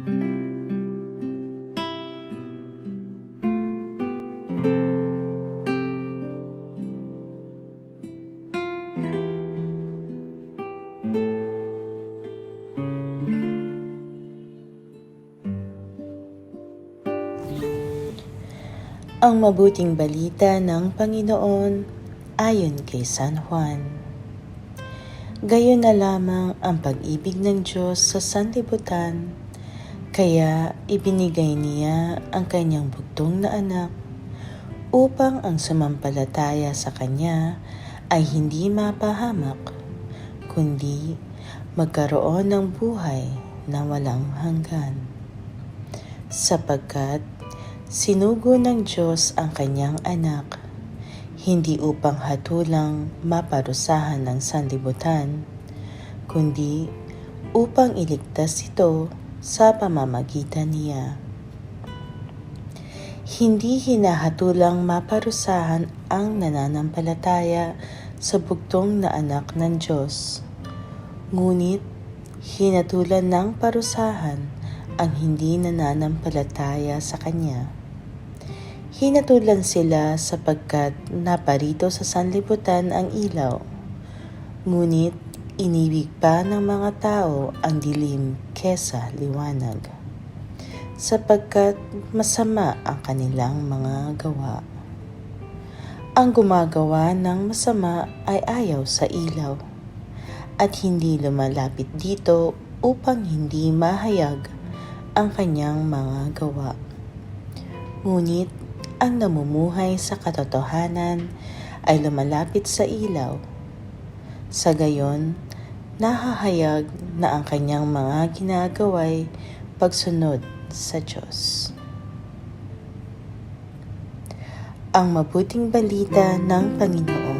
Ang mabuting balita ng Panginoon ayon kay San Juan. Gayon na lamang ang pag-ibig ng Diyos sa sanlibutan, kaya ibinigay niya ang kanyang bugtong na anak upang ang sumampalataya sa kanya ay hindi mapahamak, kundi magkaroon ng buhay na walang hanggan. Sapagkat sinugo ng Diyos ang kanyang anak, hindi upang hatulang maparusahan ng sanlibutan, kundi upang iligtas ito sa pamamagitan niya. Hindi hinahatulang maparusahan ang nananampalataya sa bugtong na anak ng Diyos, ngunit hinatulan ng parusahan ang hindi nananampalataya sa Kanya. Hinatulan sila sapagkat naparito sa sanlibutan ang ilaw, ngunit inibig pa ng mga tao ang dilim kesa liwanag, sapagkat masama ang kanilang mga gawa. Ang gumagawa ng masama ay ayaw sa ilaw, at hindi lumalapit dito upang hindi mahayag ang kanyang mga gawa. Ngunit ang namumuhay sa katotohanan ay lumalapit sa ilaw. Sa gayon, nahahayag na ang kanyang mga ginagawa'y pagsunod sa Diyos. Ang mabuting balita ng Panginoon.